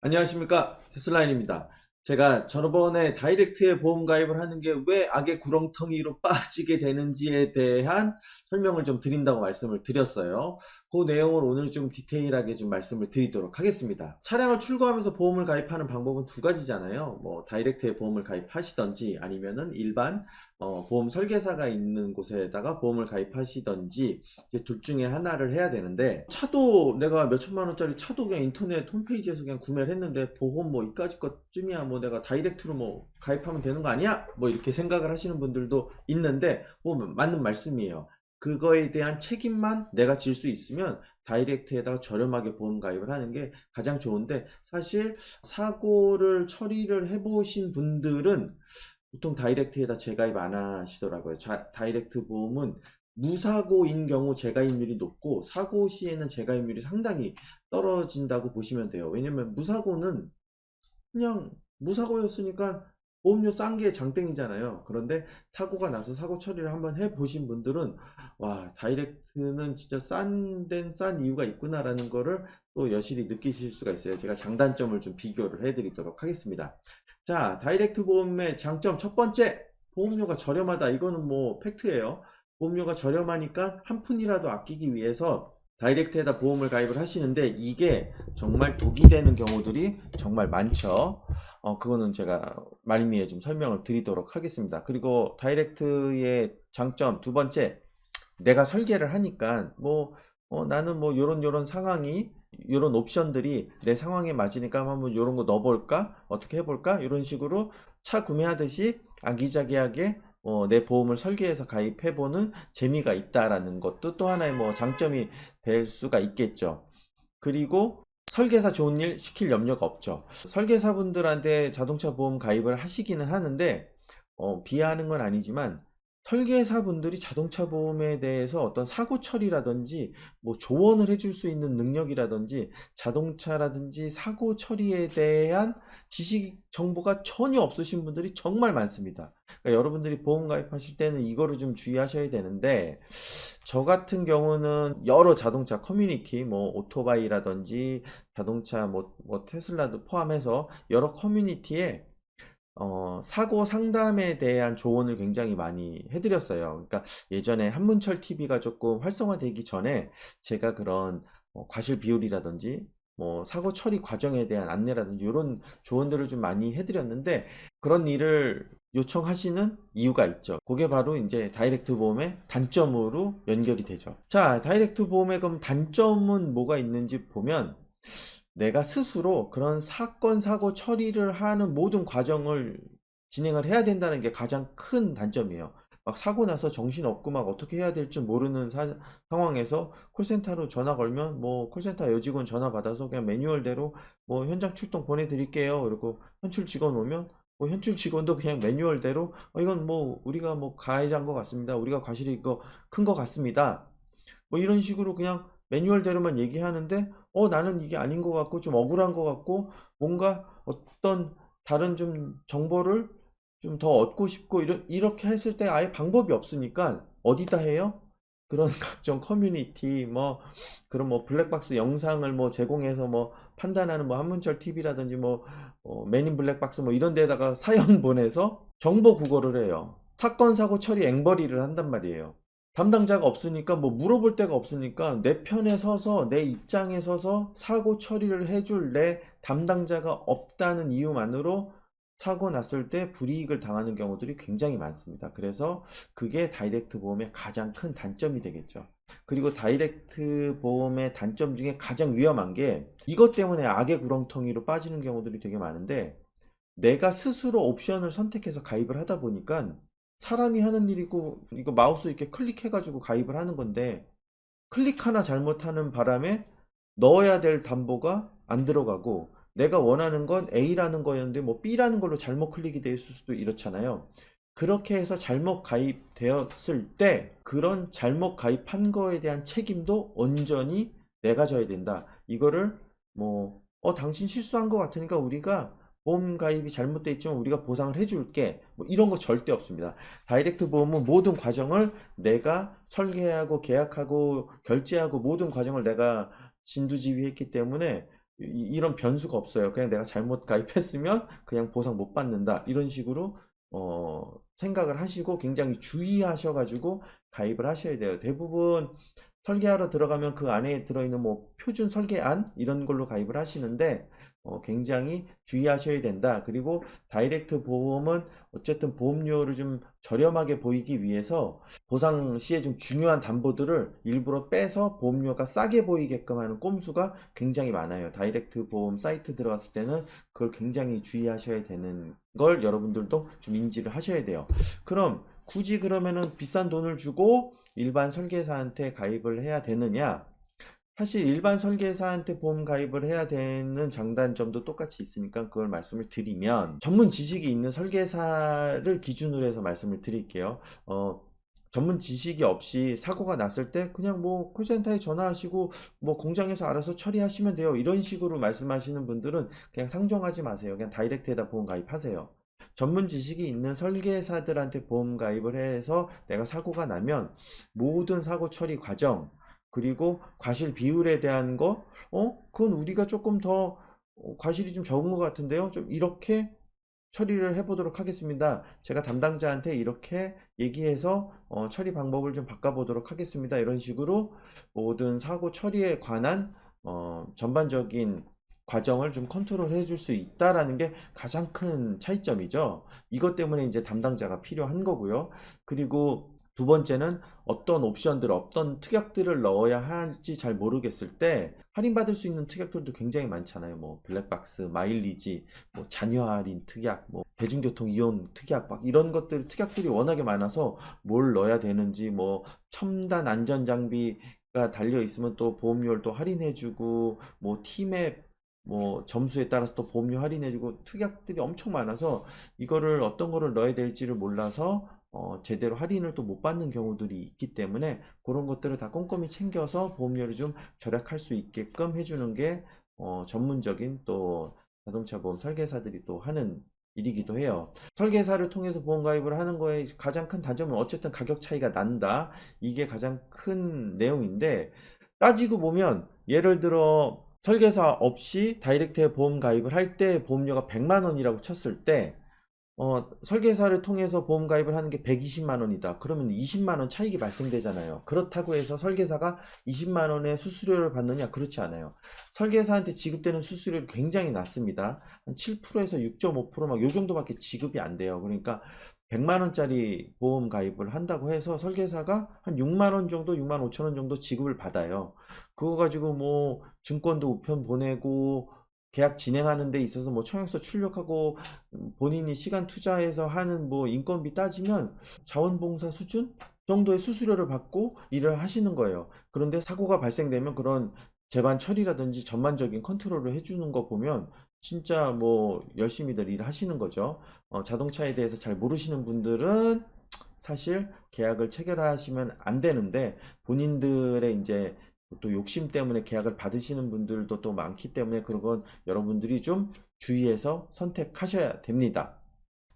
안녕하십니까, 테슬라인입니다. 제가 저번에 다이렉트에 보험 가입을 하는 게 왜 악의 구렁텅이로 빠지게 되는지에 대한 설명을 좀 드린다고 말씀을 드렸어요. 그 내용을 오늘 좀 디테일하게 좀 말씀을 드리도록 하겠습니다. 차량을 출고하면서 보험을 가입하는 방법은 두 가지잖아요. 뭐 다이렉트에 보험을 가입하시던지 아니면은 일반 보험 설계사가 있는 곳에다가 보험을 가입하시던지 이제 둘 중에 하나를 해야 되는데, 차도 내가 몇 천만 원짜리 차도 그냥 인터넷 홈페이지에서 그냥 구매를 했는데 보험 뭐 이까짓 것쯤이야 뭐 내가 다이렉트로 뭐 가입하면 되는 거 아니야? 뭐 이렇게 생각을 하시는 분들도 있는데, 뭐 맞는 말씀이에요. 그거에 대한 책임만 내가 질 수 있으면 다이렉트에다가 저렴하게 보험 가입을 하는 게 가장 좋은데, 사실 사고를 처리를 해보신 분들은 보통 다이렉트에다 재가입 안 하시더라고요. 다이렉트 보험은 무사고인 경우 재가입률이 높고 사고 시에는 재가입률이 상당히 떨어진다고 보시면 돼요. 왜냐면 무사고는 그냥 무사고였으니까 보험료 싼 게 장땡이잖아요. 그런데 사고가 나서 사고 처리를 한번 해보신 분들은 와, 다이렉트는 진짜 싼 데는 싼 이유가 있구나라는 거를 또 여실히 느끼실 수가 있어요. 제가 장단점을 좀 비교를 해드리도록 하겠습니다. 자, 다이렉트 보험의 장점 첫 번째, 보험료가 저렴하다. 이거는 뭐 팩트예요. 보험료가 저렴하니까 한 푼이라도 아끼기 위해서 다이렉트에다 보험을 가입을 하시는데, 이게 정말 독이 되는 경우들이 정말 많죠. 그거는 제가 말미에 좀 설명을 드리도록 하겠습니다. 그리고 다이렉트의 장점 두 번째, 내가 설계를 하니까 뭐 나는 뭐 요런 상황이, 요런 옵션들이 내 상황에 맞으니까 한번 요런 거 넣어볼까, 어떻게 해볼까, 이런 식으로 차 구매하듯이 아기자기하게 내 보험을 설계해서 가입해보는 재미가 있다라는 것도 또 하나의 뭐 장점이 될 수가 있겠죠. 그리고 설계사 좋은 일 시킬 염려가 없죠. 설계사분들한테 자동차 보험 가입을 하시기는 하는데, 비하하는 건 아니지만 설계사분들이 자동차 보험에 대해서 어떤 사고 처리라든지 뭐 조언을 해줄 수 있는 능력이라든지 자동차라든지 사고 처리에 대한 지식 정보가 전혀 없으신 분들이 정말 많습니다. 그러니까 여러분들이 보험 가입하실 때는 이거를 좀 주의하셔야 되는데, 저 같은 경우는 여러 자동차 커뮤니티, 뭐 오토바이라든지 자동차 뭐 테슬라도 포함해서 여러 커뮤니티에 사고 상담에 대한 조언을 굉장히 많이 해드렸어요. 그러니까 예전에 한문철 TV가 조금 활성화되기 전에 제가 그런 과실 비율이라든지 뭐 사고 처리 과정에 대한 안내라든지 이런 조언들을 좀 많이 해드렸는데, 그런 일을 요청하시는 이유가 있죠. 그게 바로 이제 다이렉트 보험의 단점으로 연결이 되죠. 자, 다이렉트 보험의 그럼 단점은 뭐가 있는지 보면, 내가 스스로 그런 사건, 사고 처리를 하는 모든 과정을 진행을 해야 된다는 게 가장 큰 단점이에요. 막 사고 나서 정신없고 막 어떻게 해야 될지 모르는 상황에서 콜센터로 전화 걸면 뭐 콜센터 여직원 전화 받아서 그냥 매뉴얼대로 뭐 현장 출동 보내드릴게요. 그리고 현출 직원 오면 뭐 현출 직원도 그냥 매뉴얼대로 이건 뭐 우리가 뭐 가해자인 것 같습니다. 우리가 과실이 이거 큰 것 같습니다. 뭐 이런 식으로 그냥 매뉴얼대로만 얘기하는데, 나는 이게 아닌 것 같고 좀 억울한 것 같고 뭔가 어떤 다른 좀 정보를 좀 더 얻고 싶고 이렇게 했을 때 아예 방법이 없으니까 어디다 해요? 그런 각종 커뮤니티, 뭐 그런 뭐 블랙박스 영상을 뭐 제공해서 뭐 판단하는 뭐 한문철 TV라든지 뭐 맨인 블랙박스 뭐 이런 데다가 사연 보내서 정보 구걸을 해요. 사건 사고 처리 앵벌이를 한단 말이에요. 담당자가 없으니까 뭐 물어볼 데가 없으니까 내 편에 서서 내 입장에 서서 사고 처리를 해줄 내 담당자가 없다는 이유만으로 사고 났을 때 불이익을 당하는 경우들이 굉장히 많습니다. 그래서 그게 다이렉트 보험의 가장 큰 단점이 되겠죠. 그리고 다이렉트 보험의 단점 중에 가장 위험한 게, 이것 때문에 악의 구렁텅이로 빠지는 경우들이 되게 많은데, 내가 스스로 옵션을 선택해서 가입을 하다 보니까 사람이 하는 일이고 이거 마우스 이렇게 클릭해가지고 가입을 하는 건데, 클릭 하나 잘못하는 바람에 넣어야 될 담보가 안 들어가고 내가 원하는 건 A라는 거였는데 뭐 B라는 걸로 잘못 클릭이 돼 있을 수도 이렇잖아요. 그렇게 해서 잘못 가입되었을 때 그런 잘못 가입한 거에 대한 책임도 온전히 내가 져야 된다. 이거를 뭐 당신 실수한 것 같으니까 우리가 보험 가입이 잘못돼 있지만 우리가 보상을 해줄게, 뭐 이런 거 절대 없습니다. 다이렉트 보험은 모든 과정을 내가 설계하고 계약하고 결제하고 모든 과정을 내가 진두지휘했기 때문에 이런 변수가 없어요. 그냥 내가 잘못 가입했으면 그냥 보상 못 받는다. 이런 식으로 생각을 하시고 굉장히 주의하셔가지고 가입을 하셔야 돼요. 대부분 설계하러 들어가면 그 안에 들어있는 뭐 표준 설계안 이런 걸로 가입을 하시는데 굉장히 주의하셔야 된다. 그리고 다이렉트 보험은 어쨌든 보험료를 좀 저렴하게 보이기 위해서 보상 시에 좀 중요한 담보들을 일부러 빼서 보험료가 싸게 보이게끔 하는 꼼수가 굉장히 많아요. 다이렉트 보험 사이트 들어갔을 때는 그걸 굉장히 주의하셔야 되는 걸 여러분들도 좀 인지를 하셔야 돼요. 그럼 굳이 그러면은 비싼 돈을 주고 일반 설계사한테 가입을 해야 되느냐? 사실 일반 설계사한테 보험 가입을 해야 되는 장단점도 똑같이 있으니까 그걸 말씀을 드리면 전문 지식이 있는 설계사를 기준으로 해서 말씀을 드릴게요. 전문 지식이 없이 사고가 났을 때 그냥 뭐 콜센터에 전화하시고 뭐 공장에서 알아서 처리하시면 돼요. 이런 식으로 말씀하시는 분들은 그냥 상종하지 마세요. 그냥 다이렉트에다 보험 가입하세요. 전문 지식이 있는 설계사들한테 보험 가입을 해서 내가 사고가 나면 모든 사고 처리 과정, 그리고 과실 비율에 대한 거, 그건 우리가 조금 더 과실이 좀 적은 것 같은데요. 좀 이렇게 처리를 해보도록 하겠습니다. 제가 담당자한테 이렇게 얘기해서 처리 방법을 좀 바꿔보도록 하겠습니다. 이런 식으로 모든 사고 처리에 관한 전반적인 과정을 좀 컨트롤 해줄 수 있다라는 게 가장 큰 차이점이죠. 이것 때문에 이제 담당자가 필요한 거고요. 그리고 두 번째는 어떤 옵션들, 어떤 특약들을 넣어야 할지 잘 모르겠을 때 할인받을 수 있는 특약들도 굉장히 많잖아요. 뭐 블랙박스, 마일리지, 뭐 자녀 할인 특약, 뭐 대중교통 이용 특약, 막 이런 것들 특약들이 워낙에 많아서 뭘 넣어야 되는지, 뭐 첨단 안전 장비가 달려 있으면 또 보험료를 또 할인해주고, 뭐 티맵 뭐 점수에 따라서 또 보험료 할인해주고 특약들이 엄청 많아서 이거를 어떤 거를 넣어야 될지를 몰라서 제대로 할인을 또 못 받는 경우들이 있기 때문에 그런 것들을 다 꼼꼼히 챙겨서 보험료를 좀 절약할 수 있게끔 해주는 게 전문적인 또 자동차 보험 설계사들이 또 하는 일이기도 해요. 설계사를 통해서 보험 가입을 하는 거에 가장 큰 단점은 어쨌든 가격 차이가 난다. 이게 가장 큰 내용인데 따지고 보면 예를 들어 설계사 없이 다이렉트에 보험 가입을 할 때 보험료가 100만 원이라고 쳤을 때 설계사를 통해서 보험 가입을 하는 게 120만 원이다. 그러면 20만 원 차익이 발생되잖아요. 그렇다고 해서 설계사가 20만 원의 수수료를 받느냐? 그렇지 않아요. 설계사한테 지급되는 수수료는 굉장히 낮습니다. 한 7%에서 6.5%막 요 정도밖에 지급이 안 돼요. 그러니까 100만 원짜리 보험 가입을 한다고 해서 설계사가 한 6만 원 정도, 6만 5천 원 정도 지급을 받아요. 그거 가지고 뭐 증권도 우편 보내고 계약 진행하는 데 있어서 뭐 청약서 출력하고 본인이 시간 투자해서 하는 뭐 인건비 따지면 자원봉사 수준 정도의 수수료를 받고 일을 하시는 거예요. 그런데 사고가 발생되면 그런 재반 처리라든지 전반적인 컨트롤을 해주는 거 보면 진짜 뭐 열심히들 일을 하시는 거죠. 자동차에 대해서 잘 모르시는 분들은 사실 계약을 체결하시면 안 되는데 본인들의 이제 또 욕심 때문에 계약을 받으시는 분들도 또 많기 때문에 그건 여러분들이 좀 주의해서 선택하셔야 됩니다.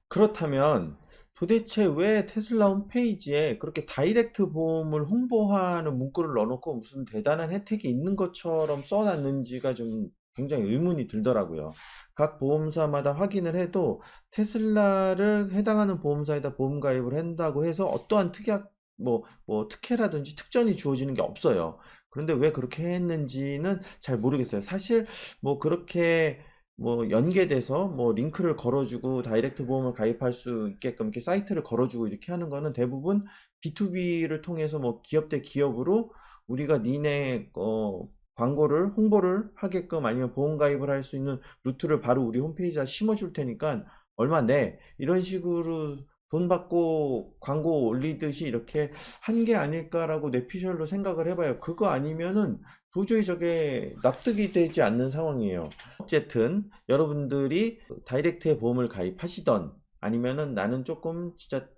그렇다면 도대체 왜 테슬라 홈페이지에 그렇게 다이렉트 보험을 홍보하는 문구를 넣어놓고 무슨 대단한 혜택이 있는 것처럼 써놨는지가 좀 굉장히 의문이 들더라고요. 각 보험사마다 확인을 해도 테슬라를 해당하는 보험사에다 보험 가입을 한다고 해서 어떠한 특약, 뭐 특혜라든지 특전이 주어지는 게 없어요. 그런데 왜 그렇게 했는지는 잘 모르겠어요. 사실 뭐 그렇게 뭐 연계돼서 뭐 링크를 걸어주고 다이렉트 보험을 가입할 수 있게끔 이렇게 사이트를 걸어주고 이렇게 하는 거는 대부분 B2B를 통해서 뭐 기업 대 기업으로 우리가 니네 광고를 홍보를 하게끔 아니면 보험 가입을 할 수 있는 루트를 바로 우리 홈페이지에 심어줄 테니까 얼마 내 이런 식으로 돈 받고 광고 올리듯이 이렇게 한 게 아닐까라고 뇌피셜로 생각을 해봐요. 그거 아니면은 도저히 저게 납득이 되지 않는 상황이에요. 어쨌든 여러분들이 다이렉트에 보험을 가입하시던 아니면은 나는 조금 진짜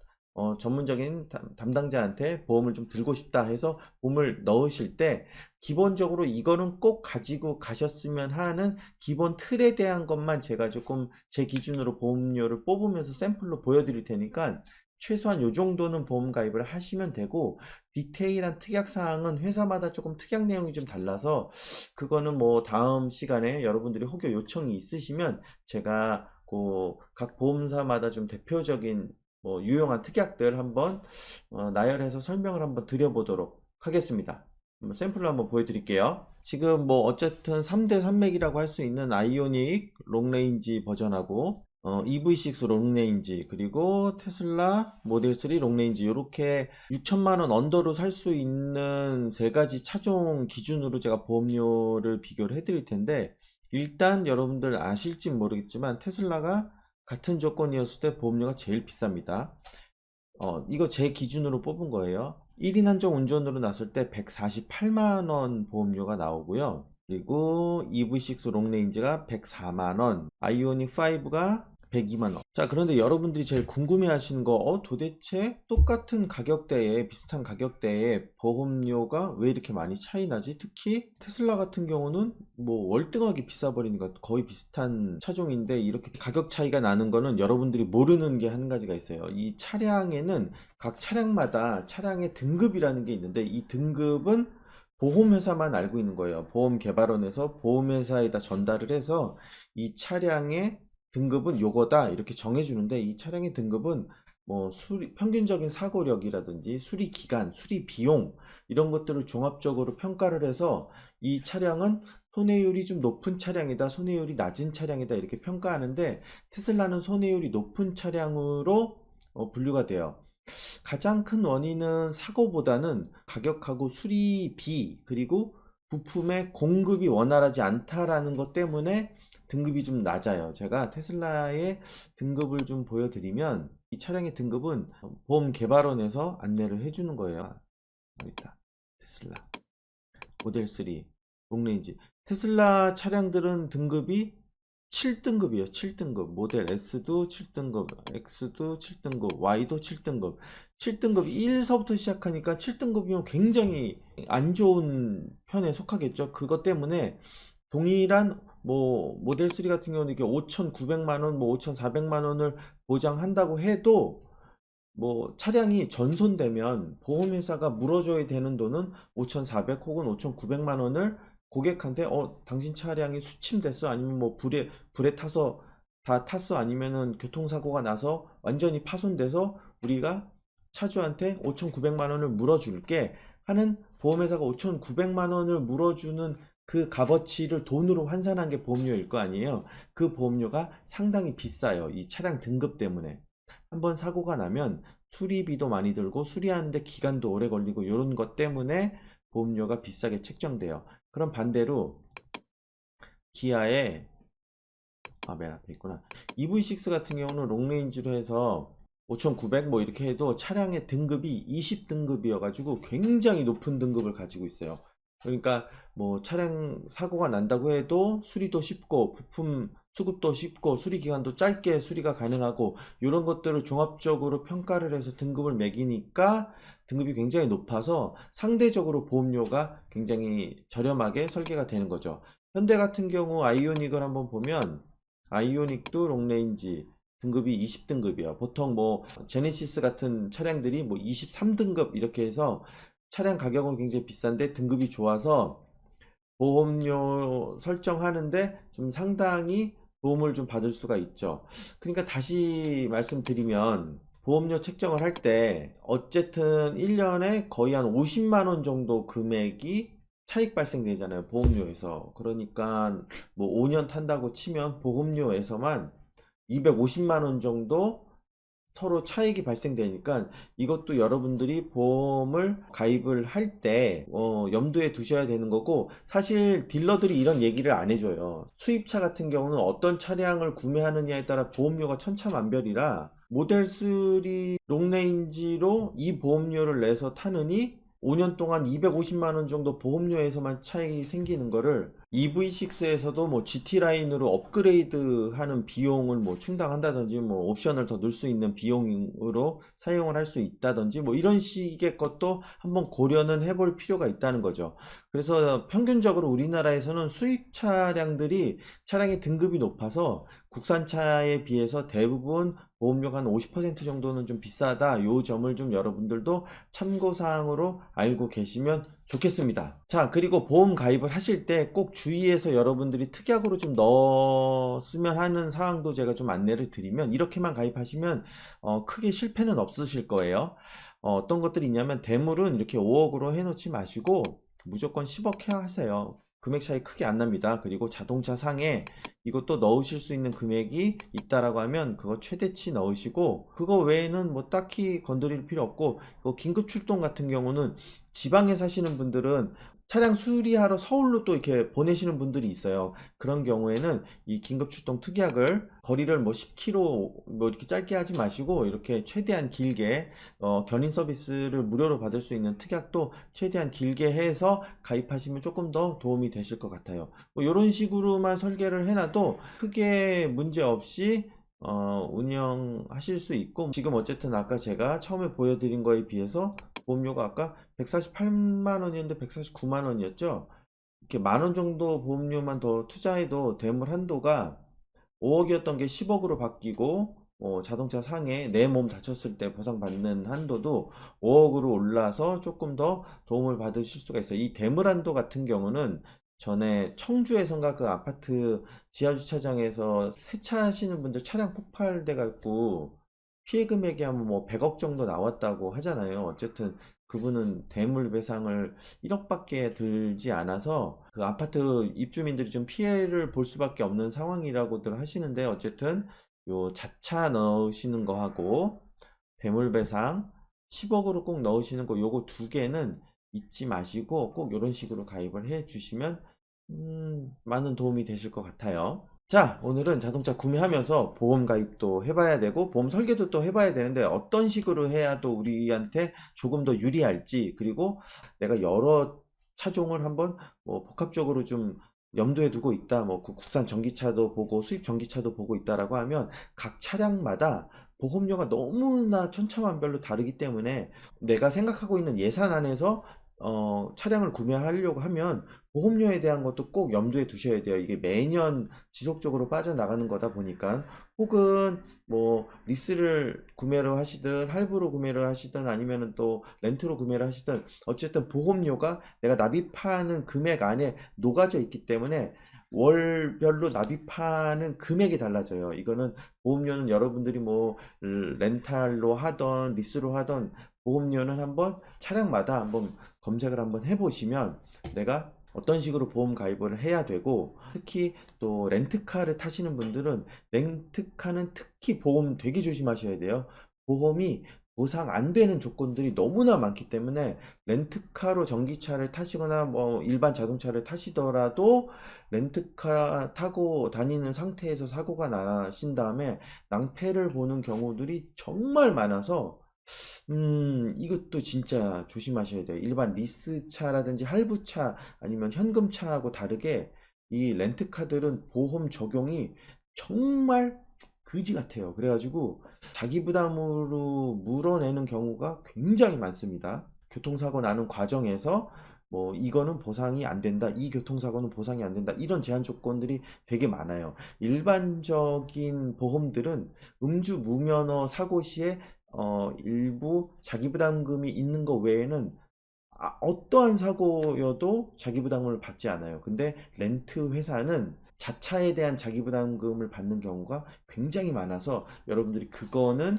전문적인 담당자한테 보험을 좀 들고 싶다 해서 보험을 넣으실 때 기본적으로 이거는 꼭 가지고 가셨으면 하는 기본 틀에 대한 것만 제가 조금 제 기준으로 보험료를 뽑으면서 샘플로 보여드릴 테니까 최소한 요 정도는 보험 가입을 하시면 되고, 디테일한 특약 사항은 회사마다 조금 특약 내용이 좀 달라서 그거는 뭐 다음 시간에 여러분들이 혹여 요청이 있으시면 제가 그 각 보험사마다 좀 대표적인 뭐 유용한 특약들 한번 나열해서 설명을 한번 드려보도록 하겠습니다. 샘플로 한번 보여드릴게요. 지금 뭐 어쨌든 3대 산맥이라고 할 수 있는 아이오닉 롱레인지 버전하고 EV6 롱레인지, 그리고 테슬라 모델 3 롱레인지, 이렇게 6천만원 언더로 살 수 있는 세 가지 차종 기준으로 제가 보험료를 비교를 해 드릴 텐데, 일단 여러분들 아실지 모르겠지만 테슬라가 같은 조건이었을 때 보험료가 제일 비쌉니다. 이거 제 기준으로 뽑은 거예요. 1인 한정 운전으로 났을 때 148만원 보험료가 나오고요. 그리고 EV6 롱레인지가 104만원, 아이오닉 5가 102만원. 자, 그런데 여러분들이 제일 궁금해 하시는 거, 도대체 똑같은 가격대에, 비슷한 가격대에 보험료가 왜 이렇게 많이 차이 나지? 특히 테슬라 같은 경우는 뭐 월등하게 비싸 버리니까, 거의 비슷한 차종인데 이렇게 가격 차이가 나는 거는 여러분들이 모르는 게 한 가지가 있어요. 이 차량에는 각 차량마다 차량의 등급이라는 게 있는데, 이 등급은 보험회사만 알고 있는 거예요. 보험개발원에서 보험회사에다 전달을 해서 이 차량의 등급은 요거다 이렇게 정해주는데, 이 차량의 등급은 뭐 평균적인 사고력이라든지 수리 기간, 수리 비용, 이런 것들을 종합적으로 평가를 해서 이 차량은 손해율이 좀 높은 차량이다, 손해율이 낮은 차량이다, 이렇게 평가하는데, 테슬라는 손해율이 높은 차량으로 분류가 돼요. 가장 큰 원인은 사고보다는 가격하고 수리비, 그리고 부품의 공급이 원활하지 않다라는 것 때문에 등급이 좀 낮아요. 제가 테슬라의 등급을 좀 보여드리면, 이 차량의 등급은 보험 개발원에서 안내를 해주는 거예요. 여기 있다. 테슬라 모델 3 롱레인지. 테슬라 차량들은 등급이 7등급이에요. 7등급. 모델 S도 7등급, X도 7등급, Y도 7등급. 7등급 1서부터 시작하니까 7등급이면 굉장히 안 좋은 편에 속하겠죠. 그것 때문에 동일한 뭐 모델 3 같은 경우는 이게 5,900만원, 뭐 5,400만원을 보장한다고 해도, 뭐 차량이 전손되면 보험회사가 물어줘야 되는 돈은 5,400 혹은 5,900만원을 고객한테, 당신 차량이 수침됐어, 아니면 뭐 불에 타서 다 탔어, 아니면은 교통사고가 나서 완전히 파손돼서 우리가 차주한테 5,900만원을 물어줄게 하는, 보험회사가 5,900만원을 물어주는 그 값어치를 돈으로 환산한 게 보험료일 거 아니에요. 그 보험료가 상당히 비싸요. 이 차량 등급 때문에. 한번 사고가 나면 수리비도 많이 들고 수리하는데 기간도 오래 걸리고, 이런 것 때문에 보험료가 비싸게 책정돼요. 그럼 반대로 기아의 맨 앞에 있구나. EV6 같은 경우는 롱레인지로 해서 5,900 뭐 이렇게 해도 차량의 등급이 20등급이어 가지고 굉장히 높은 등급을 가지고 있어요. 그러니까 뭐 차량 사고가 난다고 해도 수리도 쉽고, 부품 수급도 쉽고, 수리 기간도 짧게 수리가 가능하고, 이런 것들을 종합적으로 평가를 해서 등급을 매기니까 등급이 굉장히 높아서 상대적으로 보험료가 굉장히 저렴하게 설계가 되는 거죠. 현대 같은 경우 아이오닉을 한번 보면, 아이오닉도 롱레인지 등급이 20등급이야. 보통 뭐 제네시스 같은 차량들이 뭐 23등급 이렇게 해서 차량 가격은 굉장히 비싼데 등급이 좋아서 보험료 설정하는데 좀 상당히 도움을 좀 받을 수가 있죠. 그러니까 다시 말씀드리면, 보험료 책정을 할 때 어쨌든 1년에 거의 한 50만 원 정도 금액이 차익 발생되잖아요, 보험료에서. 그러니까 뭐 5년 탄다고 치면 보험료에서만 250만 원 정도 서로 차익이 발생되니까, 이것도 여러분들이 보험을 가입을 할 때 염두에 두셔야 되는 거고, 사실 딜러들이 이런 얘기를 안 해줘요. 수입차 같은 경우는 어떤 차량을 구매하느냐에 따라 보험료가 천차만별이라, 모델 3 롱레인지로 이 보험료를 내서 타느니 5년 동안 250만원 정도 보험료에서만 차익이 생기는 거를, EV6에서도 뭐 GT라인으로 업그레이드 하는 비용을 뭐 충당한다든지, 뭐 옵션을 더 넣을 수 있는 비용으로 사용을 할 수 있다든지, 뭐 이런 식의 것도 한번 고려는 해볼 필요가 있다는 거죠. 그래서 평균적으로 우리나라에서는 수입 차량들이 차량의 등급이 높아서 국산차에 비해서 대부분 보험료가 한 50% 정도는 좀 비싸다. 요 점을 좀 여러분들도 참고사항으로 알고 계시면 좋겠습니다. 자, 그리고 보험 가입을 하실 때 꼭 주의해서 여러분들이 특약으로 좀 넣었으면 하는 사항도 제가 좀 안내를 드리면, 이렇게만 가입하시면 크게 실패는 없으실 거예요. 어떤 것들이 있냐면, 대물은 이렇게 5억으로 해놓지 마시고 무조건 10억 해야 하세요. 금액 차이 크게 안 납니다. 그리고 자동차 상에 이것도 넣으실 수 있는 금액이 있다라고 하면 그거 최대치 넣으시고, 그거 외에는 뭐 딱히 건드릴 필요 없고, 긴급 출동 같은 경우는 지방에 사시는 분들은 차량 수리하러 서울로 또 이렇게 보내시는 분들이 있어요. 그런 경우에는 이 긴급 출동 특약을 거리를 뭐 10km 뭐 이렇게 짧게 하지 마시고, 이렇게 최대한 길게 견인 서비스를 무료로 받을 수 있는 특약도 최대한 길게 해서 가입하시면 조금 더 도움이 되실 것 같아요. 뭐 이런 식으로만 설계를 해놔도 크게 문제 없이 운영하실 수 있고, 지금 어쨌든 아까 제가 처음에 보여드린 거에 비해서 보험료가 아까 148만 원이었는데 149만 원이었죠. 이렇게 만원 정도 보험료만 더 투자해도 대물 한도가 5억이었던 게 10억으로 바뀌고, 자동차 상해 내 몸 다쳤을 때 보상받는 한도도 5억으로 올라서 조금 더 도움을 받으실 수가 있어요. 이 대물 한도 같은 경우는 전에 청주에선가 그 아파트 지하주차장에서 세차하시는 분들 차량 폭발돼 갖고 피해 금액이 한 뭐 100억 정도 나왔다고 하잖아요. 어쨌든 그분은 대물 배상을 1억밖에 들지 않아서 그 아파트 입주민들이 좀 피해를 볼 수밖에 없는 상황이라고들 하시는데, 어쨌든 요 자차 넣으시는 거 하고 대물 배상 10억으로 꼭 넣으시는 거, 요거 두 개는 잊지 마시고 꼭 이런 식으로 가입을 해 주시면 많은 도움이 되실 것 같아요. 자, 오늘은 자동차 구매하면서 보험 가입도 해봐야 되고 보험 설계도 또 해봐야 되는데, 어떤 식으로 해야 또 우리한테 조금 더 유리할지, 그리고 내가 여러 차종을 한번 뭐 복합적으로 좀 염두에 두고 있다, 뭐 국산 전기차도 보고 수입 전기차도 보고 있다라고 하면 각 차량마다 보험료가 너무나 천차만별로 다르기 때문에 내가 생각하고 있는 예산 안에서 차량을 구매하려고 하면 보험료에 대한 것도 꼭 염두에 두셔야 돼요. 이게 매년 지속적으로 빠져나가는 거다 보니까, 혹은 뭐 리스를 구매를 하시든 할부로 구매를 하시든 아니면은 또 렌트로 구매를 하시든, 어쨌든 보험료가 내가 납입하는 금액 안에 녹아져 있기 때문에 월별로 납입하는 금액이 달라져요. 이거는 보험료는 여러분들이 뭐 렌탈로 하던 리스로 하던 보험료는 한번 차량마다 한번 검색을 한번 해보시면, 내가 어떤 식으로 보험 가입을 해야 되고, 특히 또 렌트카를 타시는 분들은 렌트카는 특히 보험 되게 조심하셔야 돼요. 보험이 보상 안 되는 조건들이 너무나 많기 때문에, 렌트카로 전기차를 타시거나 뭐 일반 자동차를 타시더라도 렌트카 타고 다니는 상태에서 사고가 나신 다음에 낭패를 보는 경우들이 정말 많아서, 이것도 진짜 조심하셔야 돼요. 일반 리스차라든지 할부차 아니면 현금차하고 다르게 이 렌트카들은 보험 적용이 정말 그지 같아요. 그래가지고 자기 부담으로 물어내는 경우가 굉장히 많습니다. 교통사고 나는 과정에서 뭐 이거는 보상이 안 된다, 이 교통사고는 보상이 안 된다, 이런 제한 조건들이 되게 많아요. 일반적인 보험들은 음주 무면허 사고 시에 일부 자기부담금이 있는 것 외에는 어떠한 사고여도 자기부담을 받지 않아요. 근데 렌트 회사는 자차에 대한 자기부담금을 받는 경우가 굉장히 많아서, 여러분들이 그거는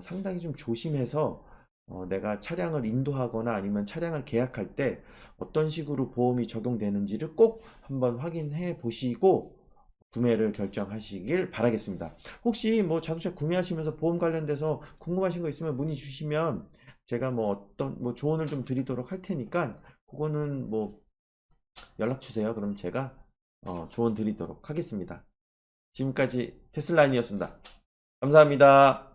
상당히 좀 조심해서 내가 차량을 인도하거나 아니면 차량을 계약할 때 어떤 식으로 보험이 적용되는지를 꼭 한번 확인해 보시고 구매를 결정하시길 바라겠습니다. 혹시 뭐 자동차 구매하시면서 보험 관련돼서 궁금하신 거 있으면 문의 주시면 제가 뭐 어떤 뭐 조언을 좀 드리도록 할 테니까, 그거는 뭐 연락 주세요. 그럼 제가 조언 드리도록 하겠습니다. 지금까지 테슬라인이었습니다. 감사합니다.